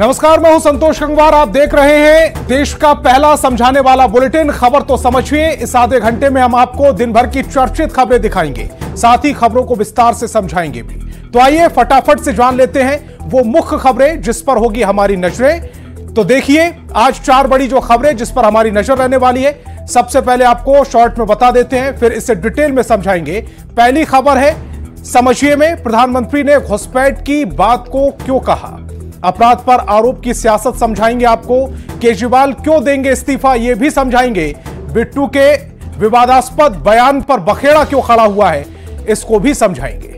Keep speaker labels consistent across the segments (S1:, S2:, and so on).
S1: नमस्कार, मैं हूं संतोष गंगवार। आप देख रहे हैं देश का पहला समझाने वाला बुलेटिन। खबर तो समझिए। इस आधे घंटे में हम आपको दिन भर की चर्चित खबरें दिखाएंगे, साथ ही खबरों को विस्तार से समझाएंगे भी। तो आइए फटाफट से जान लेते हैं वो मुख्य खबरें जिस पर होगी हमारी नजरें। तो देखिए आज 4 बड़ी जो खबरें जिस पर हमारी नजर रहने वाली है। सबसे पहले आपको शॉर्ट में बता देते हैं, फिर इसे डिटेल में समझाएंगे। पहली खबर है समझिए में, प्रधानमंत्री ने घुसपैठ की बात को क्यों कहा। अपराध पर आरोप की सियासत समझाएंगे आपको। केजरीवाल क्यों देंगे इस्तीफा ये भी समझाएंगे। बिट्टू के विवादास्पद बयान पर बखेड़ा क्यों खड़ा हुआ है इसको भी समझाएंगे।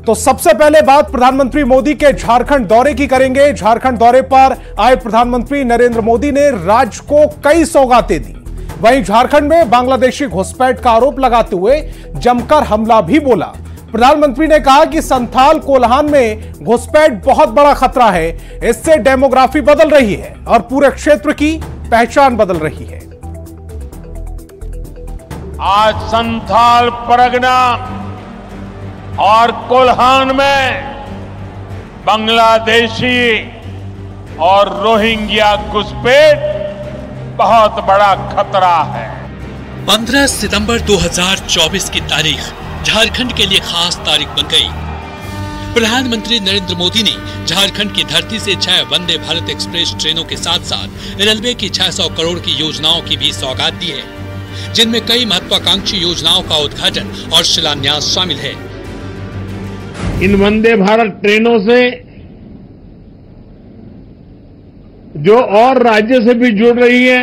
S1: तो सबसे पहले बात प्रधानमंत्री मोदी के झारखंड दौरे की करेंगे। झारखंड दौरे पर आए प्रधानमंत्री नरेंद्र मोदी ने राज्य को कई सौगातें दी। वहीं झारखंड में बांग्लादेशी घुसपैठ का आरोप लगाते हुए जमकर हमला भी बोला। प्रधानमंत्री ने कहा कि संथाल कोल्हान में घुसपैठ बहुत बड़ा खतरा है, इससे डेमोग्राफी बदल रही है और पूरे क्षेत्र की पहचान बदल रही है।
S2: आज संथाल परगना और कोल्हान में बांग्लादेशी और रोहिंग्या घुसपैठ बहुत बड़ा खतरा है।
S3: 15 सितंबर 2024 की तारीख झारखंड के लिए खास तारीख बन गई। प्रधानमंत्री नरेंद्र मोदी ने झारखंड की धरती से 6 वंदे भारत एक्सप्रेस ट्रेनों के साथ साथ रेलवे की 600 करोड़ की योजनाओं की भी सौगात दी है, जिनमें कई महत्वाकांक्षी योजनाओं का उद्घाटन और शिलान्यास शामिल है।
S2: इन वंदे भारत ट्रेनों से जो और राज्य से भी जुड़ रही है,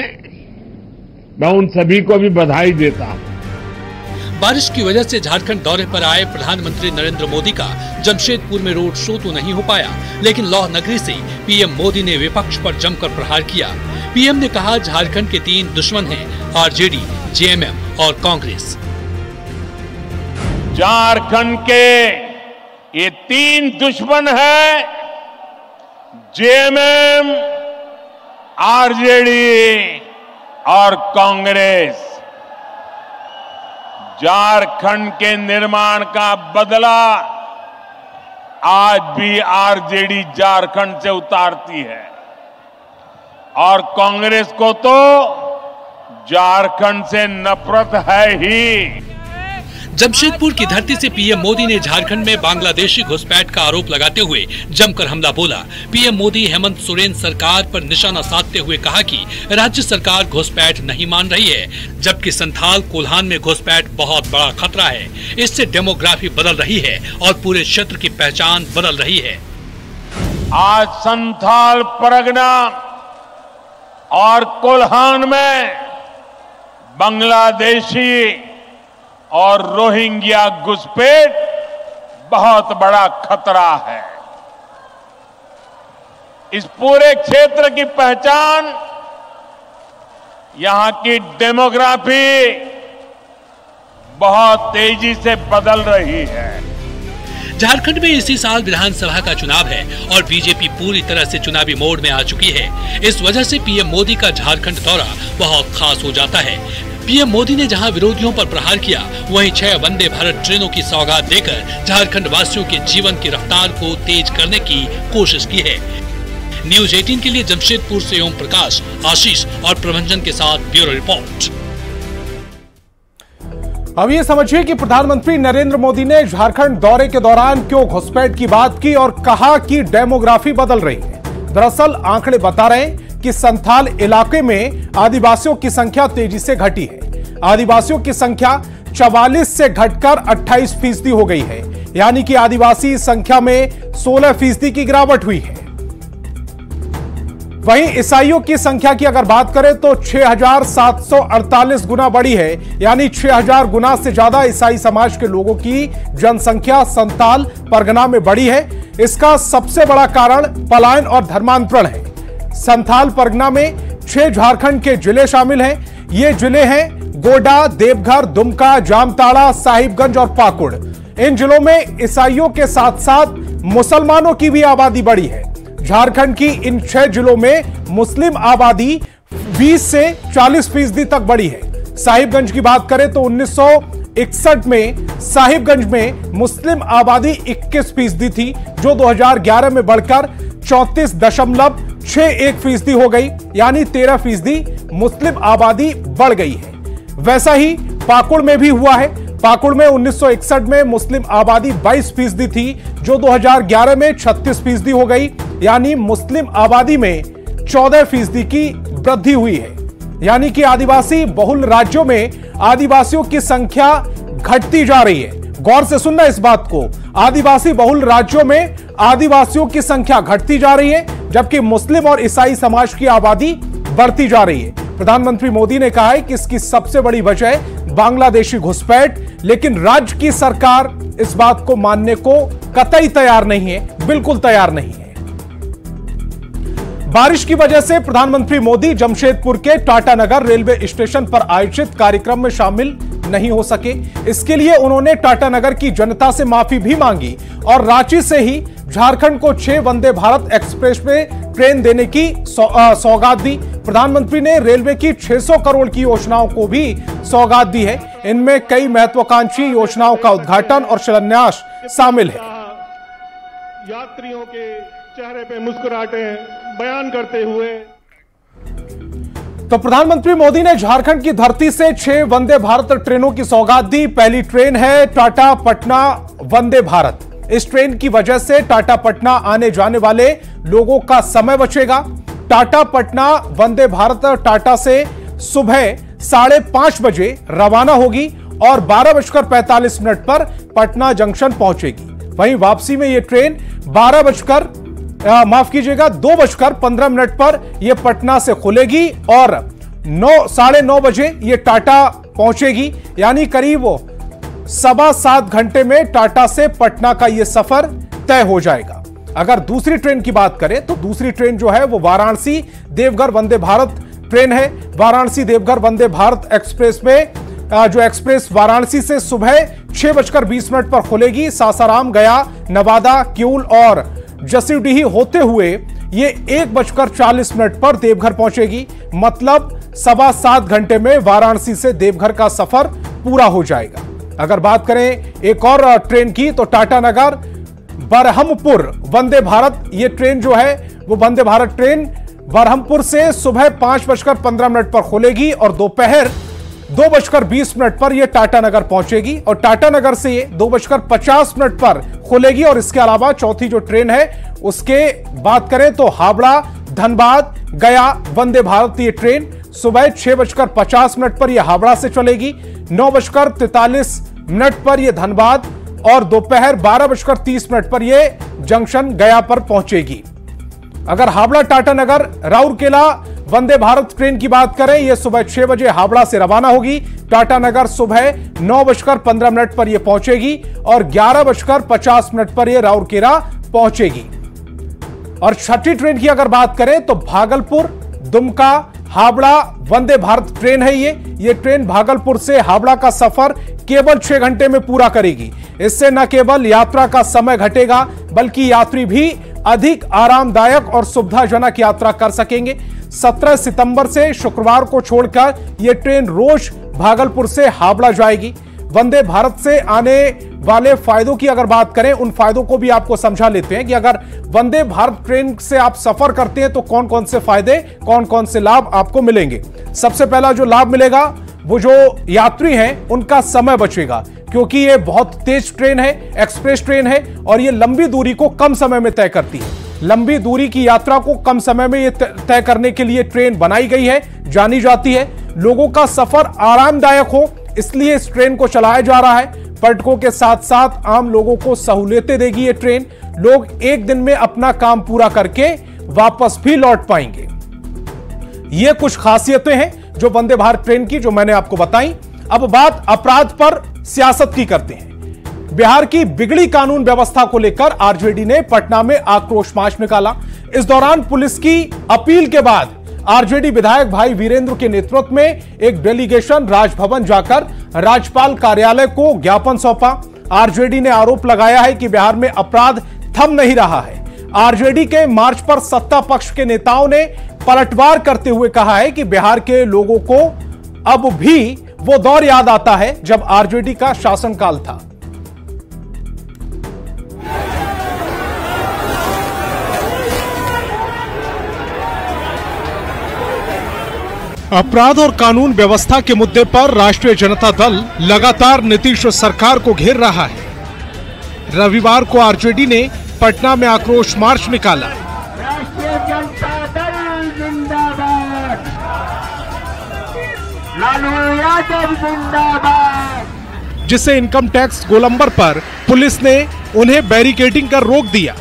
S2: मैं उन सभी को भी बधाई देता हूं।
S3: बारिश की वजह से झारखंड दौरे पर आए प्रधानमंत्री नरेंद्र मोदी का जमशेदपुर में रोड शो तो नहीं हो पाया, लेकिन लौह नगरी से पीएम मोदी ने विपक्ष पर जमकर प्रहार किया। पीएम ने कहा झारखंड के 3 दुश्मन हैं, आरजेडी, जेएमएम और कांग्रेस।
S2: झारखंड के ये 3 दुश्मन हैं, जेएमएम, आरजेडी और कांग्रेस। झारखंड के निर्माण का बदला आज भी आरजेडी झारखंड से उतारती है और कांग्रेस को तो झारखंड से नफरत है ही।
S3: जमशेदपुर की धरती से पीएम मोदी ने झारखंड में बांग्लादेशी घुसपैठ का आरोप लगाते हुए जमकर हमला बोला। पीएम मोदी हेमंत सोरेन सरकार पर निशाना साधते हुए कहा कि राज्य सरकार घुसपैठ नहीं मान रही है, जबकि संथाल कोल्हान में घुसपैठ बहुत बड़ा खतरा है, इससे डेमोग्राफी बदल रही है और पूरे क्षेत्र की पहचान बदल रही है।
S2: आज संथाल परगना और कोल्हान में बांग्लादेशी और रोहिंग्या घुसपैठ बहुत बड़ा खतरा है। इस पूरे क्षेत्र की पहचान, यहां की डेमोग्राफी बहुत तेजी से बदल रही है।
S3: झारखंड में इसी साल विधानसभा का चुनाव है और बीजेपी पूरी तरह से चुनावी मोड में आ चुकी है। इस वजह से पीएम मोदी का झारखंड दौरा बहुत खास हो जाता है। पीएम मोदी ने जहां विरोधियों पर प्रहार किया, वहीं 6 वंदे भारत ट्रेनों की सौगात देकर झारखंड वासियों के जीवन की रफ्तार को तेज करने की कोशिश की है। न्यूज 18 के लिए जमशेदपुर से ओम प्रकाश, आशीष और प्रभंजन के साथ ब्यूरो रिपोर्ट।
S1: अब ये समझिए कि प्रधानमंत्री नरेंद्र मोदी ने झारखंड दौरे के दौरान क्यों घुसपैठ की बात की और कहा कि डेमोग्राफी बदल रही है। दरअसल आंकड़े बता रहे हैं कि संथाल इलाके में आदिवासियों की संख्या तेजी से घटी है। आदिवासियों की संख्या 44 से घटकर 28% हो गई है, यानी कि आदिवासी संख्या में 16% की गिरावट हुई है। वहीं ईसाइयों की संख्या की अगर बात करें तो 6748 गुना बढ़ी है, यानी 6000 गुना से ज्यादा ईसाई समाज के लोगों की जनसंख्या संथाल परगना में बढ़ी है। इसका सबसे बड़ा कारण पलायन और धर्मांतरण है। संथाल परगना में 6 झारखंड के जिले शामिल हैं। ये जिले हैं गोड्डा, देवघर, दुमका, जामताड़ा, साहिबगंज और पाकुड़। इन जिलों में ईसाइयों के साथ साथ मुसलमानों की भी आबादी बढ़ी है। झारखंड की इन 6 जिलों में मुस्लिम आबादी 20 से 40% तक बढ़ी है। साहिबगंज की बात करें तो 1961 में साहिबगंज में मुस्लिम आबादी 21% थी, जो 2011 में बढ़कर 34.61% हो गई, यानी 13% मुस्लिम आबादी बढ़ गई है। वैसा ही पाकुड़ में भी हुआ है। पाकुड़ में 1961 में मुस्लिम आबादी 22% थी, जो 2011 में 36% हो गई, यानी मुस्लिम आबादी में 14% की वृद्धि हुई है। यानी कि आदिवासी बहुल राज्यों में आदिवासियों की संख्या घटती जा रही है। गौर से सुनना इस बात को, आदिवासी बहुल राज्यों में आदिवासियों की संख्या घटती जा रही है, जबकि मुस्लिम और ईसाई समाज की आबादी बढ़ती जा रही है। प्रधानमंत्री मोदी ने कहा है कि इसकी सबसे बड़ी वजह बांग्लादेशी घुसपैठ, लेकिन राज्य की सरकार इस बात को मानने को कतई तैयार नहीं है, बिल्कुल तैयार नहीं है। बारिश की वजह से प्रधानमंत्री मोदी जमशेदपुर के टाटानगर रेलवे स्टेशन पर आयोजित कार्यक्रम में शामिल नहीं हो सके। इसके लिए उन्होंने टाटानगर की जनता से माफी भी मांगी और रांची से ही झारखंड को 6 वंदे भारत एक्सप्रेस में ट्रेन देने की सौगात दी। प्रधानमंत्री ने रेलवे की 600 करोड़ की योजनाओं को भी सौगात दी है। इनमें कई महत्वाकांक्षी योजनाओं का उद्घाटन और शिलान्यास शामिल है।
S4: यात्रियों के चेहरे पे मुस्कुराहटें बयान करते हुए
S1: तो प्रधानमंत्री मोदी ने झारखंड की धरती से 6 वंदे भारत ट्रेनों की सौगात दी। पहली ट्रेन है टाटा पटना वंदे भारत। इस ट्रेन की वजह से टाटा पटना आने जाने वाले लोगों का समय बचेगा। टाटा पटना वंदे भारत टाटा से सुबह 5:30 बजे रवाना होगी और 12:45 पर पटना जंक्शन पहुंचेगी। वहीं वापसी में यह ट्रेन 2:15 पर यह पटना से खुलेगी और 9:30 बजे यह टाटा पहुंचेगी, यानी करीब 7.25 घंटे में टाटा से पटना का यह सफर तय हो जाएगा। अगर दूसरी ट्रेन की बात करें तो दूसरी ट्रेन जो है वो वाराणसी देवघर वंदे भारत ट्रेन है। वाराणसी देवघर वंदे भारत एक्सप्रेस में जो एक्सप्रेस वाराणसी से सुबह 6:20 पर खुलेगी। सासाराम, गया, नवादा, किऊल और जसीडीह होते हुए ये 1:40 पर देवघर पहुंचेगी। मतलब 7.25 घंटे में वाराणसी से देवघर का सफर पूरा हो जाएगा। अगर बात करें एक और ट्रेन की तो टाटानगर बरहमपुर वंदे भारत, ये ट्रेन जो है वो वंदे भारत ट्रेन बरहमपुर से सुबह 5:15 पर खुलेगी और दोपहर 2:20 पर यह टाटानगर पहुंचेगी और टाटानगर से ये 2:50 पर खुलेगी। और इसके अलावा चौथी जो ट्रेन है उसके बात करें तो हावड़ा धनबाद गया वंदे भारत, ये ट्रेन सुबह 6:50 पर यह हावड़ा से चलेगी, 9:43 पर यह धनबाद और दोपहर 12:30 पर यह जंक्शन गया पर पहुंचेगी। अगर हावड़ा टाटानगर राउरकेला वंदे भारत ट्रेन की बात करें, यह सुबह 6 बजे हावड़ा से रवाना होगी। टाटानगर सुबह 9:15 पर यह पहुंचेगी और 11:50 पर यह राउरकेला पहुंचेगी। और छठी ट्रेन की अगर बात करें तो भागलपुर दुमका हावड़ा वंदे भारत ट्रेन है। ये ट्रेन भागलपुर से हावड़ा का सफर केवल 6 घंटे में पूरा करेगी। इससे न केवल यात्रा का समय घटेगा बल्कि यात्री भी अधिक आरामदायक और सुविधाजनक यात्रा कर सकेंगे। 17 सितंबर से शुक्रवार को छोड़कर यह ट्रेन रोज भागलपुर से हावड़ा जाएगी। वंदे भारत से आने वाले फायदों की अगर बात करें, उन फायदों को भी आपको समझा लेते हैं कि अगर वंदे भारत ट्रेन से आप सफर करते हैं तो कौन कौन से फायदे, कौन कौन से लाभ आपको मिलेंगे। सबसे पहला जो लाभ मिलेगा वो जो यात्री हैं उनका समय बचेगा, क्योंकि ये बहुत तेज ट्रेन है, एक्सप्रेस ट्रेन है और ये लंबी दूरी को कम समय में तय करती है। लंबी दूरी की यात्रा को कम समय में ये तय करने के लिए ट्रेन बनाई गई है, जानी जाती है। लोगों का सफर आरामदायक हो इसलिए इस ट्रेन को चलाया जा रहा है। पर्यटकों के साथ साथ आम लोगों को सहूलियतें देगी ये ट्रेन। लोग एक दिन में अपना काम पूरा करके वापस भी लौट पाएंगे। ये कुछ खासियतें हैं जो वंदे भारत ट्रेन की, जो मैंने आपको बताई। अब बात अपराध पर सियासत की करते हैं। बिहार की बिगड़ी कानून व्यवस्था को लेकर आरजेडी ने पटना में आक्रोश मार्च निकाला। इस दौरान पुलिस की अपील के बाद आरजेडी विधायक भाई वीरेंद्र के नेतृत्व में एक डेलीगेशन राजभवन जाकर राज्यपाल कार्यालय को ज्ञापन सौंपा। आरजेडी ने आरोप लगाया है कि बिहार में अपराध थम नहीं रहा है। आरजेडी के मार्च पर सत्ता पक्ष के नेताओं ने पलटवार करते हुए कहा है कि बिहार के लोगों को अब भी वो दौर याद आता है जब आरजेडी का शासनकाल था। अपराध और कानून व्यवस्था के मुद्दे पर राष्ट्रीय जनता दल लगातार नीतीश सरकार को घेर रहा है। रविवार को आरजेडी ने पटना में आक्रोश मार्च निकाला।
S5: राष्ट्रीय जनता दल जिंदाबाद, लालू यादव जिंदाबाद।
S1: जिसे इनकम टैक्स गोलंबर पर पुलिस ने उन्हें बैरिकेडिंग कर रोक दिया।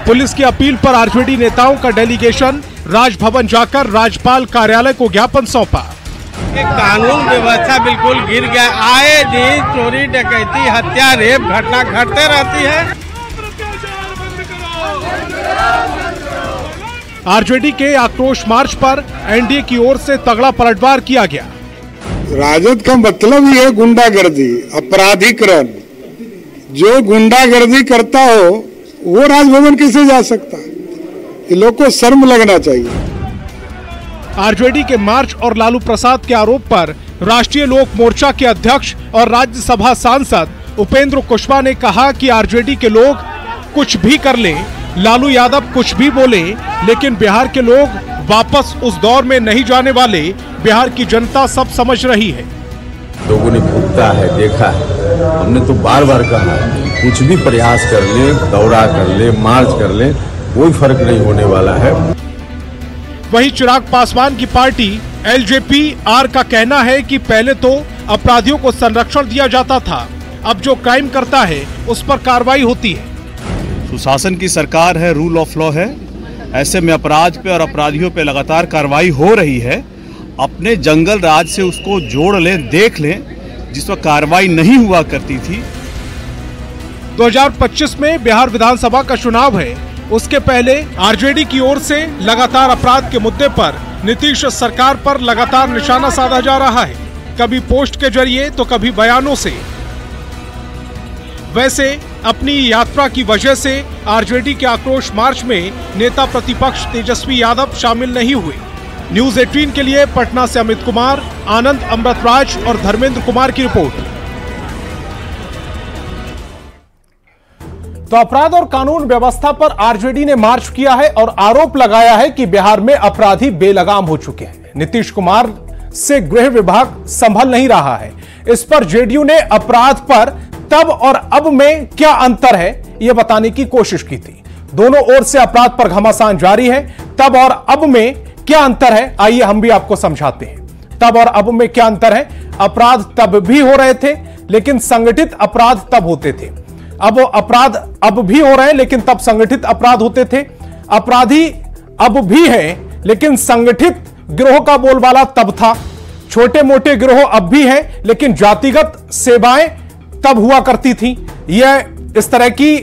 S1: पुलिस की अपील पर आरजेडी नेताओं का डेलीगेशन राजभवन जाकर राज्यपाल कार्यालय को ज्ञापन सौंपा।
S6: कानून व्यवस्था बिल्कुल गिर गया। आए दिन चोरी डकैती हत्या रेप घटना घटते रहती है।
S1: आरजेडी के आक्रोश मार्च पर एनडीए की ओर से तगड़ा पलटवार किया गया।
S7: राजद का मतलब ही है गुंडागर्दी, अपराधीकरण। जो गुंडागर्दी करता हो वो राजभवन कैसे जा सकता है? ये लोग को शर्म लगना चाहिए।
S1: आरजेडी के मार्च और लालू प्रसाद के आरोप पर राष्ट्रीय लोक मोर्चा के अध्यक्ष और राज्यसभा सांसद उपेंद्र कुशवाहा ने कहा कि आरजेडी के लोग कुछ भी कर लें, लालू यादव कुछ भी बोले, लेकिन बिहार के लोग वापस उस दौर में नहीं जाने वाले। बिहार की जनता सब समझ रही है।
S8: लोगों ने भुगता है, देखा है। हमने तो बार बार कहा कुछ भी प्रयास कर ले, दौरा कर ले, मार्च कर ले, कोई फर्क नहीं होने वाला है।
S1: वहीं चिराग पासवान की पार्टी एलजेपी आर का कहना है कि पहले तो अपराधियों को संरक्षण दिया जाता था, अब जो क्राइम करता है उस पर कार्रवाई होती है।
S9: सुशासन की सरकार है, रूल ऑफ लॉ है। ऐसे में अपराध पे और अपराधियों पे लगातार कार्रवाई हो रही है। अपने जंगल राज से उसको जोड़ लें, देख लें, जिस पर कार्रवाई नहीं हुआ करती थी।
S1: 2025 में बिहार विधानसभा का चुनाव है। उसके पहले आरजेडी की ओर से लगातार अपराध के मुद्दे पर नीतीश सरकार पर लगातार निशाना साधा जा रहा है, कभी पोस्ट के जरिए तो कभी बयानों से। वैसे अपनी यात्रा की वजह से आरजेडी के आक्रोश मार्च में नेता प्रतिपक्ष तेजस्वी यादव शामिल नहीं हुए। न्यूज 18 के लिए पटना से अमित कुमार, आनंद अमृतराज और धर्मेंद्र कुमार की रिपोर्ट। तो अपराध और कानून व्यवस्था पर आरजेडी ने मार्च किया है और आरोप लगाया है कि बिहार में अपराधी बेलगाम हो चुके हैं। नीतीश कुमार से गृह विभाग संभल नहीं रहा है। इस पर जेडीयू ने अपराध पर तब और अब में क्या अंतर है यह बताने की कोशिश की थी। दोनों ओर से अपराध पर घमासान जारी है। तब और अब में क्या अंतर है, आइए हम भी आपको समझाते हैं। तब और अब में क्या अंतर है? अपराध तब भी हो रहे थे, लेकिन संगठित अपराध तब होते थे। अब अपराध अब भी हो रहे हैं, लेकिन तब संगठित अपराध होते थे। अपराधी अब भी हैं, लेकिन संगठित गिरोह का बोलबाला तब था। छोटे मोटे गिरोह अब भी हैं, लेकिन जातिगत सेवाएं तब हुआ करती थी। यह इस तरह की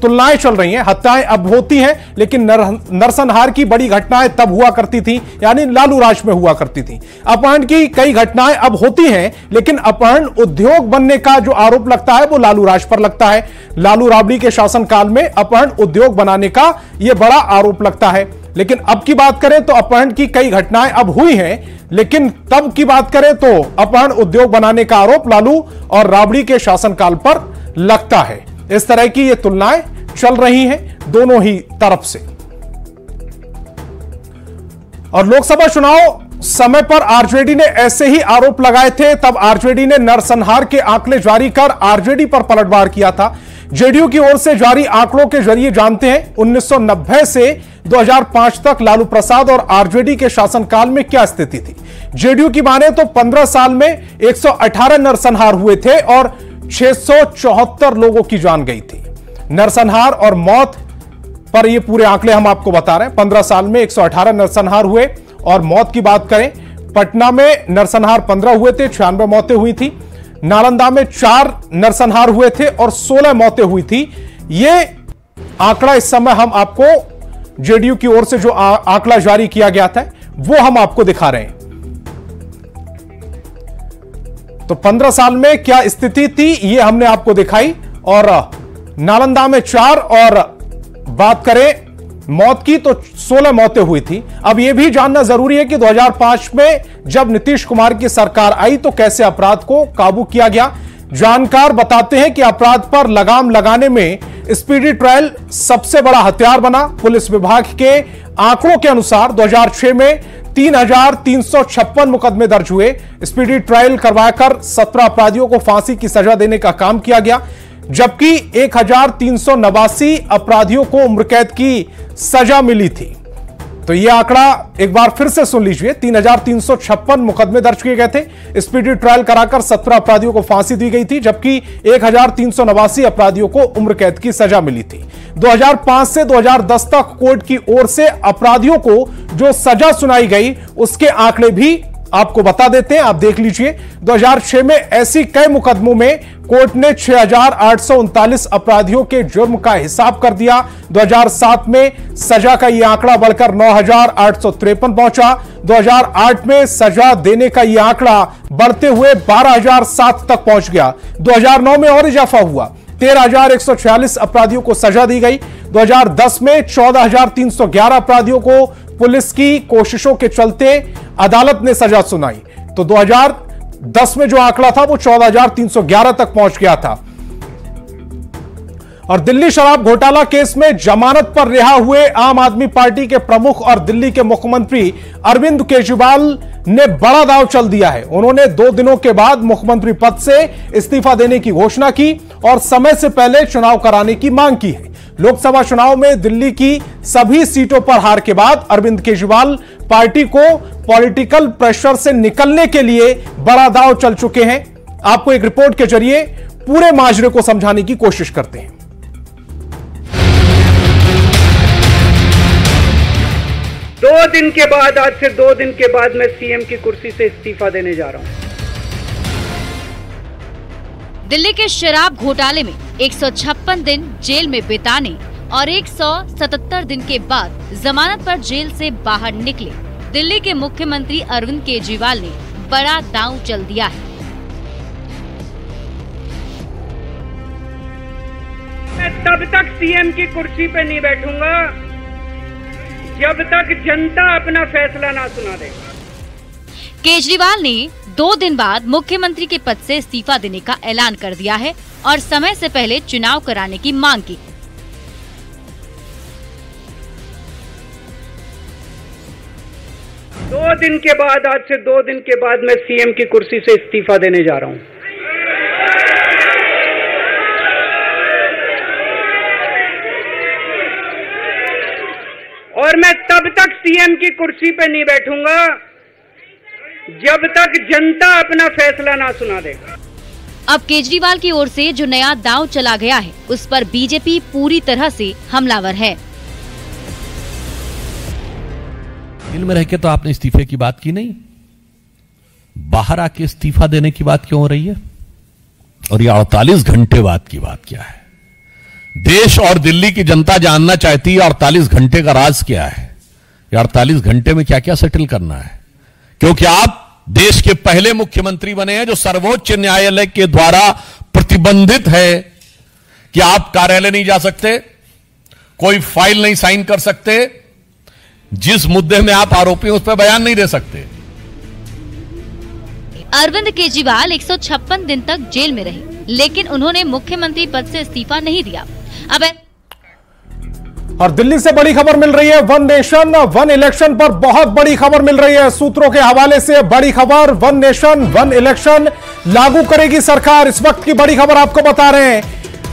S1: तुलनाएं चल रही हैं। हत्याएं अब होती हैं, लेकिन नरसंहार की बड़ी घटनाएं तब हुआ करती थी, यानी लालू राज में हुआ करती थी। अपहरण की कई घटनाएं अब होती हैं, लेकिन अपहरण उद्योग बनने का जो आरोप लगता है वो लालू राज पर लगता है। लालू राबड़ी के शासनकाल में अपहरण उद्योग बनाने का यह बड़ा आरोप लगता है। लेकिन अब की बात करें तो अपहरण की कई घटनाएं अब हुई हैं, लेकिन तब की बात करें तो अपहरण उद्योग बनाने का आरोप लालू और राबड़ी के शासनकाल पर लगता है। इस तरह की ये तुलनाएं चल रही हैं दोनों ही तरफ से। और लोकसभा चुनाव समय पर आरजेडी ने ऐसे ही आरोप लगाए थे। तब आरजेडी ने नरसंहार के आंकड़े जारी कर आरजेडी पर पलटवार किया था। जेडीयू की ओर से जारी आंकड़ों के जरिए जानते हैं 1990 से 2005 तक लालू प्रसाद और आरजेडी के शासनकाल में क्या स्थिति थी। जेडीयू की माने तो 15 साल में 118 नरसंहार हुए थे और 674 लोगों की जान गई थी। नरसंहार और मौत पर ये पूरे आंकड़े हम आपको बता रहे हैं। 15 साल में 118 नरसंहार हुए और मौत की बात करें, पटना में नरसंहार 15 हुए थे, 96 मौतें हुई थी। नालंदा में 4 नरसंहार हुए थे और 16 मौतें हुई थी। ये आंकड़ा इस समय हम आपको जेडीयू की ओर से जो आंकड़ा जारी किया गया था वो हम आपको दिखा रहे हैं। तो 15 साल में क्या स्थिति थी ये हमने आपको दिखाई। और नालंदा में 4 और बात करें मौत की तो 16 मौतें हुई थी। अब यह भी जानना जरूरी है कि 2005 में जब नीतीश कुमार की सरकार आई तो कैसे अपराध को काबू किया गया। जानकार बताते हैं कि अपराध पर लगाम लगाने में स्पीडी ट्रायल सबसे बड़ा हथियार बना। पुलिस विभाग के आंकड़ों के अनुसार 2006 में 3,356 मुकदमे दर्ज हुए। स्पीडी ट्रायल करवाकर 17 अपराधियों को फांसी की सजा देने का काम किया गया, जबकि 1,389 अपराधियों को उम्र कैद की सजा मिली थी। तो यह आंकड़ा एक बार फिर से सुन लीजिए, 3,356 मुकदमे दर्ज किए गए थे। स्पीडी ट्रायल कराकर 17 अपराधियों को फांसी दी गई थी, जबकि 1,389 अपराधियों को उम्र कैद की सजा मिली थी। 2005 से 2010 तक कोर्ट की ओर से अपराधियों को जो सजा सुनाई गई उसके आंकड़े भी आपको बता देते हैं, आप देख लीजिए। 2006 में ऐसी कई मुकदमों में कोर्ट ने 6,839 अपराधियों के जुर्म का हिसाब कर दिया। 2007 में सजा का यह आंकड़ा बढ़कर 9,853 पहुंचा। 2008 में सजा देने का यह आंकड़ा बढ़ते हुए 12,007 तक पहुंच गया। 2009 में और इजाफा हुआ, 13,146 अपराधियों को सजा दी गई। 2010 में 14,311 अपराधियों को पुलिस की कोशिशों के चलते अदालत ने सजा सुनाई। तो 2010 में जो आंकड़ा था वो 14,311 तक पहुंच गया था। और दिल्ली शराब घोटाला केस में जमानत पर रिहा हुए आम आदमी पार्टी के प्रमुख और दिल्ली के मुख्यमंत्री अरविंद केजरीवाल ने बड़ा दांव चल दिया है। उन्होंने 2 दिनों के बाद मुख्यमंत्री पद से इस्तीफा देने की घोषणा की और समय से पहले चुनाव कराने की मांग की है। लोकसभा चुनाव में दिल्ली की सभी सीटों पर हार के बाद अरविंद केजरीवाल पार्टी को पॉलिटिकल प्रेशर से निकलने के लिए बड़ा दांव चल चुके हैं। आपको एक रिपोर्ट के जरिए पूरे माजरे को समझाने की कोशिश करते हैं।
S10: दो दिन के बाद, आज से 2 दिन के बाद मैं सीएम की कुर्सी से इस्तीफा देने जा रहा हूं।
S11: दिल्ली के शराब घोटाले में 156 दिन जेल में बिताने और 177 दिन के बाद जमानत पर जेल से बाहर निकले दिल्ली के मुख्यमंत्री अरविंद केजरीवाल ने बड़ा दांव चल दिया है।
S10: मैं तब तक सीएम की कुर्सी पे नहीं बैठूंगा जब तक जनता अपना फैसला ना सुना दे।
S11: केजरीवाल ने 2 दिन बाद मुख्यमंत्री के पद से इस्तीफा देने का ऐलान कर दिया है और समय से पहले चुनाव कराने की मांग की।
S10: दो दिन के बाद, आज से 2 दिन के बाद मैं सीएम की कुर्सी से इस्तीफा देने जा रहा हूं। और मैं तब तक सीएम की कुर्सी पे नहीं बैठूंगा जब तक जनता अपना फैसला ना सुना दे।
S11: अब केजरीवाल की ओर से जो नया दांव चला गया है उस पर बीजेपी पूरी तरह से हमलावर है।
S12: दिल में रह के तो आपने इस्तीफे की बात की नहीं, बाहर आके इस्तीफा देने की बात क्यों हो रही है? और ये 48 घंटे बाद की बात क्या है? देश और दिल्ली की जनता जानना चाहती है 48 घंटे का राज क्या है। ये 48 घंटे में क्या क्या सेटल करना है, क्योंकि आप देश के पहले मुख्यमंत्री बने हैं जो सर्वोच्च न्यायालय के द्वारा प्रतिबंधित है कि आप कार्यालय नहीं जा सकते, कोई फाइल नहीं साइन कर सकते, जिस मुद्दे में आप आरोपी हैं उस पर बयान नहीं दे सकते।
S11: अरविंद केजरीवाल 156 दिन तक जेल में रहे, लेकिन उन्होंने मुख्यमंत्री पद से इस्तीफा नहीं दिया। अब
S1: और दिल्ली से बड़ी खबर मिल रही है, वन नेशन वन इलेक्शन पर बहुत बड़ी खबर मिल रही है। सूत्रों के हवाले से बड़ी खबर, वन नेशन वन इलेक्शन लागू करेगी सरकार। इस वक्त की बड़ी खबर आपको बता रहे हैं,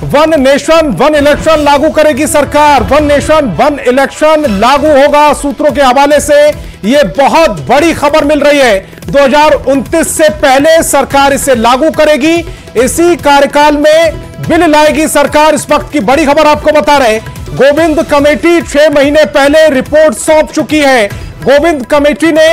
S1: वन नेशन वन इलेक्शन लागू करेगी सरकार। वन नेशन वन इलेक्शन लागू होगा। सूत्रों के हवाले से यह बहुत बड़ी खबर मिल रही है। 2029 से पहले सरकार इसे लागू करेगी, इसी कार्यकाल में बिल लाएगी सरकार। इस वक्त की बड़ी खबर आपको बता रहे, गोविंद कमेटी 6 महीने पहले रिपोर्ट सौंप चुकी है। गोविंद कमेटी ने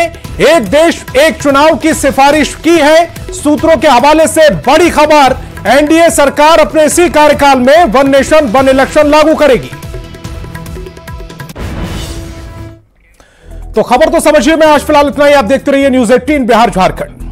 S1: एक देश एक चुनाव की सिफारिश की है। सूत्रों के हवाले से बड़ी खबर, एनडीए सरकार अपने इसी कार्यकाल में वन नेशन वन इलेक्शन लागू करेगी। तो खबर तो समझिए, मैं आज फिलहाल इतना ही। आप देखते रहिए न्यूज़ 18 बिहार झारखंड।